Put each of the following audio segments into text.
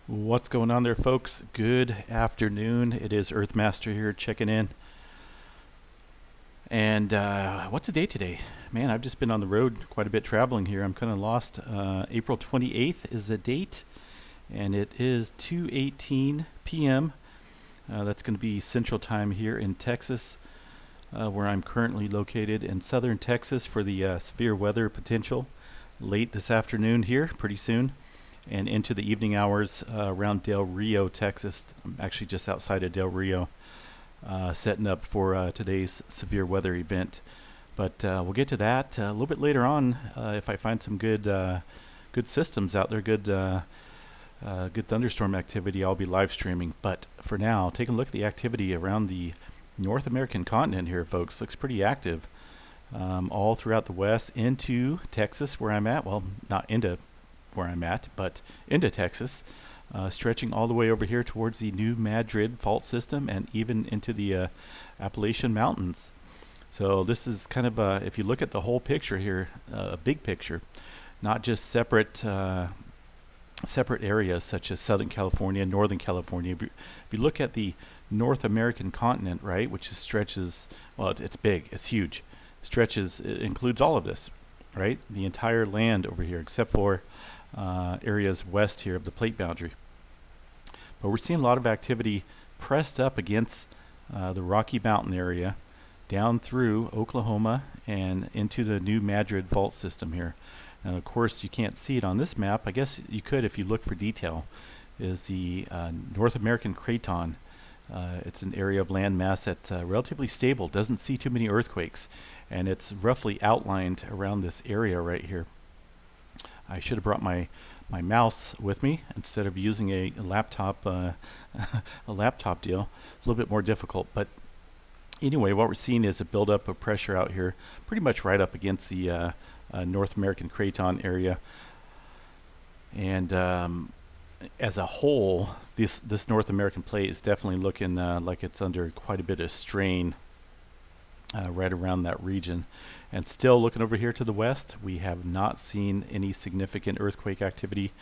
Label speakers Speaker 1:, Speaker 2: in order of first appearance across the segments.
Speaker 1: What's going on there, folks? Good afternoon. It is Earthmaster here checking in. And what's the date today? Man, I've just been on the road quite a bit traveling here. I'm kind of lost. April 28th is the date, and it is 2:18 p.m. That's going to be Central Time here in Texas, where I'm currently located in southern Texas for the severe weather potential late this afternoon here, pretty soon, and into the evening hours around Del Rio, Texas. I'm actually just outside of Del Rio, setting up for today's severe weather event. But we'll get to that a little bit later on if I find some good systems out there, good thunderstorm activity. I'll be live streaming. But for now, take a look at the activity around the North American continent here, folks. Looks pretty active all throughout the west into Texas, where I'm at. Well, not into where I'm at, but into Texas, stretching all the way over here towards the New Madrid fault system and even into the Appalachian Mountains. So this is kind of if you look at the whole picture here, a big picture, not just separate areas such as Southern California, Northern California. If you look at the North American continent, right, which stretches, well, it's big, it's huge, it includes all of this, right, the entire land over here, except for areas west here of the plate boundary. But we're seeing a lot of activity pressed up against the Rocky Mountain area, down through Oklahoma and into the New Madrid fault system here. Now, of course, you can't see it on this map. I guess you could if you look for detail. Is the North American Craton. It's an area of land mass that's relatively stable, doesn't see too many earthquakes, and it's roughly outlined around this area right here. I should have brought my mouse with me instead of using a laptop a laptop deal. It's a little bit more difficult, but anyway, what we're seeing is a buildup of pressure out here, pretty much right up against the North American Craton area. And as a whole, this North American plate is definitely looking like it's under quite a bit of strain right around that region. And still looking over here to the west, we have not seen any significant earthquake activity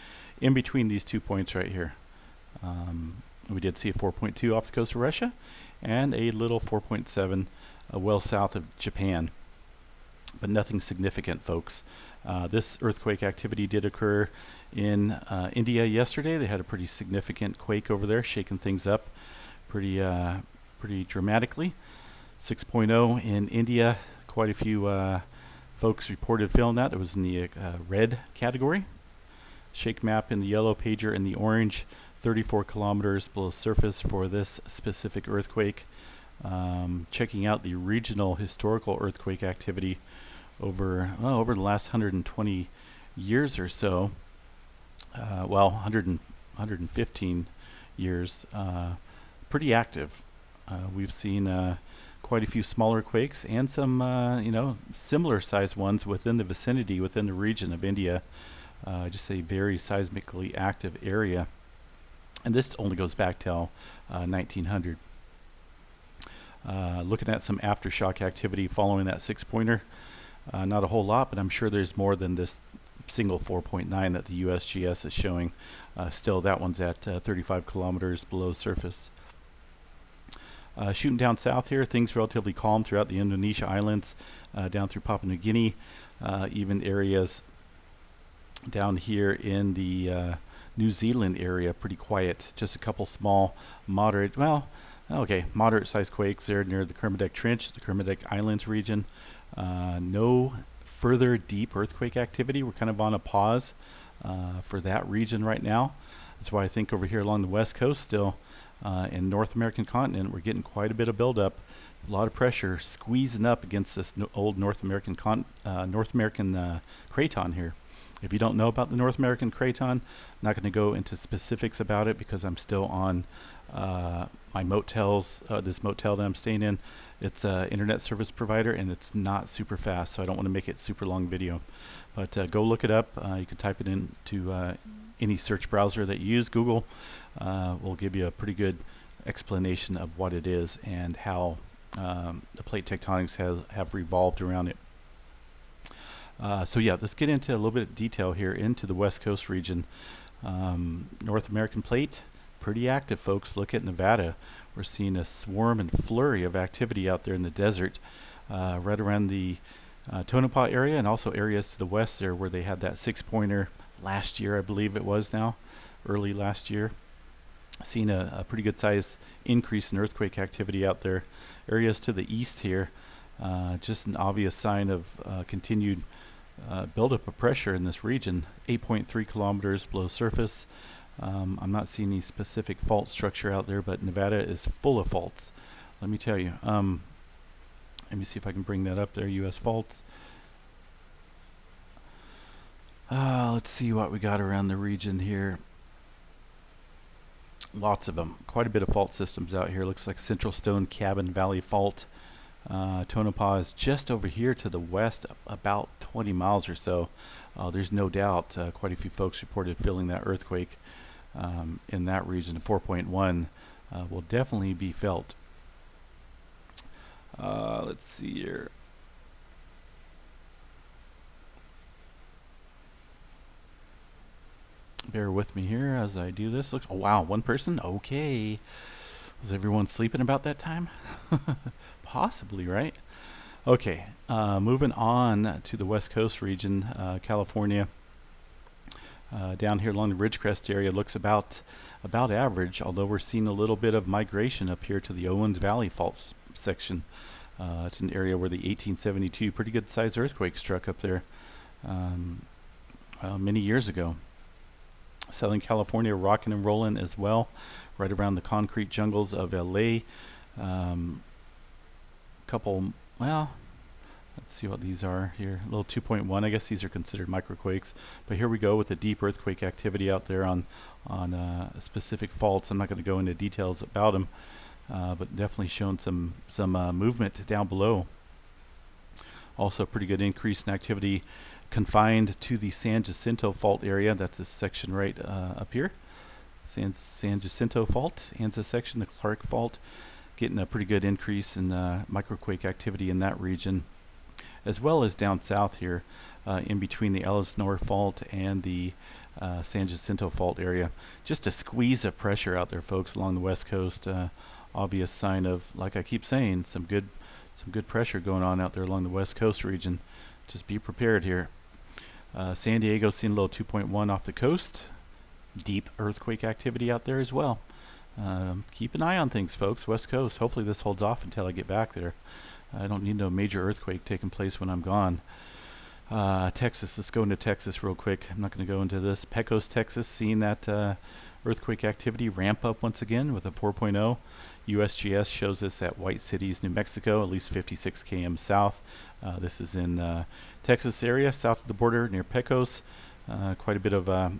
Speaker 1: in between these 2 points right here. We did see a 4.2 off the coast of Russia and a little 4.7 well south of Japan, but nothing significant, folks. This earthquake activity did occur in India yesterday. They had a pretty significant quake over there, shaking things up pretty dramatically. 6.0 in India. Quite a few folks reported feeling that. It was in the red category. Shake map in the yellow, pager in the orange. 34 kilometers below surface for this specific earthquake. Checking out the regional historical earthquake activity over the last 120 years or so. 115 years. Pretty active. We've seen quite a few smaller quakes and some similar sized ones within the vicinity, within the region of India. Just a very seismically active area. And this only goes back till 1900. Looking at some aftershock activity following that 6-pointer. Not a whole lot, but I'm sure there's more than this single 4.9 that the USGS is showing. Still, that one's at 35 kilometers below surface. Shooting down south here, things relatively calm throughout the Indonesia islands, down through Papua New Guinea, even areas down here in the New Zealand area, pretty quiet. Just a couple small, moderate sized quakes there near the Kermadec Trench, the Kermadec Islands region. No further deep earthquake activity. We're kind of on a pause for that region right now. That's why I think over here along the west coast still, in North American continent, we're getting quite a bit of buildup, a lot of pressure squeezing up against this old North American Craton here. If you don't know about the North American Craton, I'm not going to go into specifics about it because I'm still on my motels, this motel that I'm staying in. It's an internet service provider, and it's not super fast, so I don't want to make it super long video. But go look it up. You can type it into any search browser that you use. Google will give you a pretty good explanation of what it is and how the plate tectonics have revolved around it. So yeah, let's get into a little bit of detail here into the West Coast region. North American plate, pretty active, folks. Look at Nevada. We're seeing a swarm and flurry of activity out there in the desert, right around the Tonopah area, and also areas to the west there where they had that 6-pointer last year, I believe it was now, early last year. Seen a pretty good size increase in earthquake activity out there. Areas to the east here, just an obvious sign of continued buildup of pressure in this region. 8.3 kilometers below surface. I'm not seeing any specific fault structure out there, but Nevada is full of faults. Let me tell you. Let me see if I can bring that up there. U.S. faults. Let's see what we got around the region here. Lots of them. Quite a bit of fault systems out here. Looks like Central Stone Cabin Valley Fault. Tonopah is just over here to the west, about 20 miles or so. There's no doubt quite a few folks reported feeling that earthquake in that region. 4.1 will definitely be felt. Let's see here. Bear with me here as I do this. Looks, oh wow, one person? Okay. Was everyone sleeping about that time? Possibly, right? Okay, moving on to the West Coast region, California. Down here along the Ridgecrest area looks about average, although we're seeing a little bit of migration up here to the Owens Valley Fault section. It's an area where the 1872 pretty good sized earthquake struck up there many years ago. Southern California rocking and rolling as well, right around the concrete jungles of LA. Couple, well, let's see what these are here. A little 2.1. I guess these are considered microquakes. But here we go with the deep earthquake activity out there on specific faults. I'm not going to go into details about them, but definitely showing some movement down below. Also, pretty good increase in activity confined to the San Jacinto Fault area. That's this section right up here. San Jacinto Fault, ANZA section, the Clark Fault. Getting a pretty good increase in microquake activity in that region, as well as down south here in between the Elsinore Fault and the San Jacinto Fault area. Just a squeeze of pressure out there, folks, along the west coast. Obvious sign of, like I keep saying, some good pressure going on out there along the west coast region. Just be prepared here. San Diego seeing a little 2.1 off the coast. Deep earthquake activity out there as well. Keep an eye on things, folks. West Coast. Hopefully this holds off until I get back there. I don't need no major earthquake taking place when I'm gone. Texas. Let's go into Texas real quick. I'm not going to go into this. Pecos, Texas, seeing that earthquake activity ramp up once again with a 4.0. USGS shows us at White Cities, New Mexico, at least 56 km south. This is in Texas area, south of the border near Pecos. Quite a bit of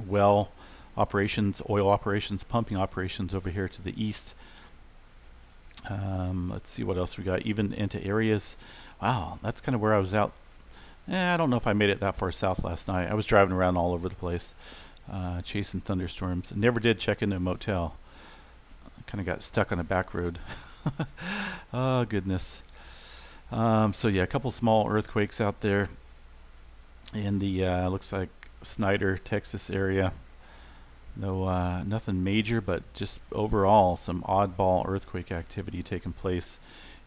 Speaker 1: well operations, oil operations, pumping operations over here to the east. Let's see what else we got. Even into areas. Wow, that's kind of where I was out. I don't know if I made it that far south last night. I was driving around all over the place, chasing thunderstorms. Never did check into a motel. Kind of got stuck on a back road. Oh, goodness. So yeah, a couple small earthquakes out there in the looks like Snyder, Texas area. No, nothing major, but just overall some oddball earthquake activity taking place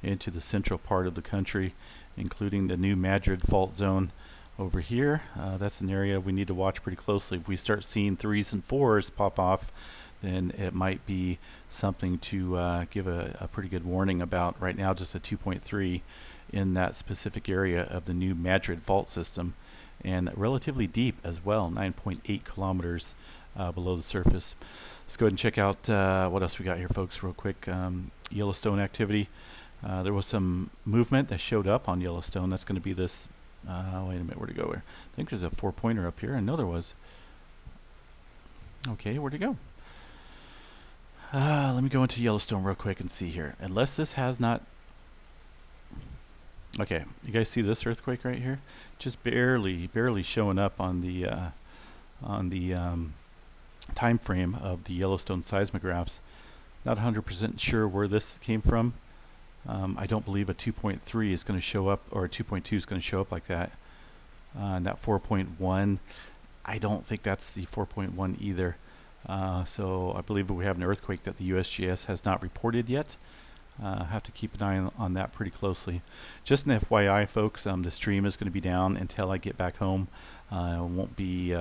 Speaker 1: into the central part of the country, including the New Madrid fault zone over here. That's an area we need to watch pretty closely. If we start seeing 3s and 4s pop off, then it might be something to give a pretty good warning about. Right now, just a 2.3 in that specific area of the New Madrid fault system, and relatively deep as well, 9.8 kilometers below the surface. Let's go ahead and check out what else we got here, folks, real quick. Yellowstone activity. There was some movement that showed up on Yellowstone. That's going to be this. Wait a minute, where'd it go? I think there's a 4-pointer up here. I know there was. Okay, where'd it go? Let me go into Yellowstone real quick and see here. Unless this has not. Okay, you guys see this earthquake right here? Just barely showing up on the time frame of the Yellowstone seismographs. Not 100% sure where this came from. I don't believe a 2.3 is going to show up, or a 2.2 is going to show up like that. And that 4.1, I don't think that's the 4.1 either. So I believe we have an earthquake that the USGS has not reported yet. Have to keep an eye on that pretty closely. Just an FYI, folks, the stream is going to be down until I get back home. It won't be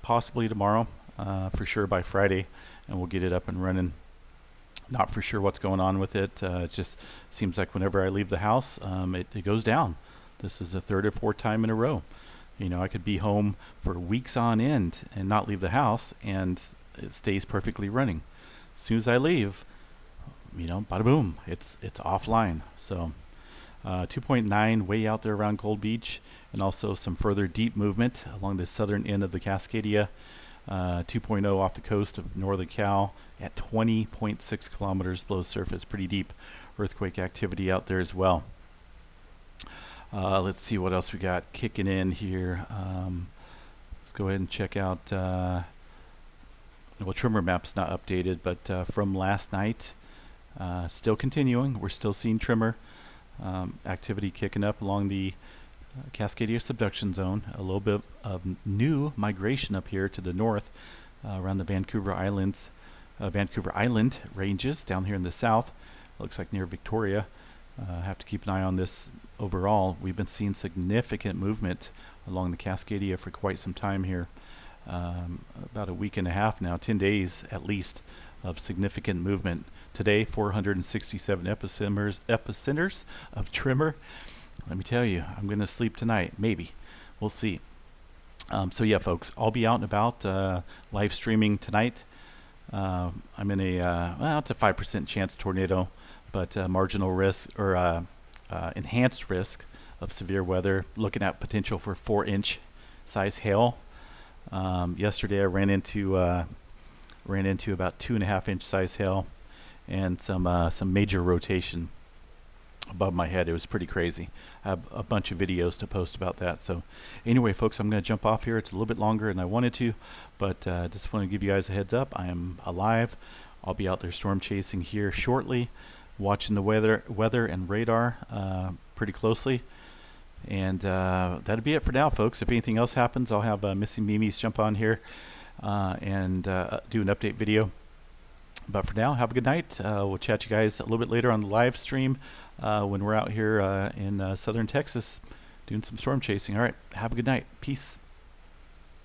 Speaker 1: possibly tomorrow, for sure by Friday, and we'll get it up and running. Not for sure what's going on with it. It just seems like whenever I leave the house, it goes down. This is the third or fourth time in a row. You know, I could be home for weeks on end and not leave the house, and it stays perfectly running. As soon as I leave, you know, bada boom, it's offline. So 2.9 way out there around Gold Beach, and also some further deep movement along the southern end of the Cascadia. 2.0 off the coast of northern Cal at 20.6 kilometers below surface. Pretty deep earthquake activity out there as well. Let's see what else we got kicking in here. Let's go ahead and check out. Well, tremor map's not updated, but from last night, still continuing. We're still seeing tremor activity kicking up along the Cascadia subduction zone. A little bit of new migration up here to the north around the Vancouver Island ranges down here in the south. Looks like near Victoria. Have to keep an eye on this overall. We've been seeing significant movement along the Cascadia for quite some time here. About a week and a half now, 10 days at least of significant movement. Today, 467 epicenters of tremor. Let me tell you, I'm going to sleep tonight. Maybe. We'll see. So yeah, folks, I'll be out and about live streaming tonight. I'm in it's a 5% chance tornado, but marginal risk or enhanced risk of severe weather. Looking at potential for 4-inch size hail. Yesterday I ran into about 2.5-inch size hail and some major rotation above my head. It was pretty crazy. I have a bunch of videos to post about that. So anyway, folks, I'm going to jump off here. It's a little bit longer than I wanted to, but just want to give you guys a heads up. I am alive. I'll be out there storm chasing here shortly, watching the weather and radar pretty closely. And that'll be it for now, folks. If anything else happens, I'll have Missy Mimi's jump on here and do an update video. But for now, have a good night. We'll chat you guys a little bit later on the live stream when we're out here in southern Texas doing some storm chasing. All right, have a good night. Peace.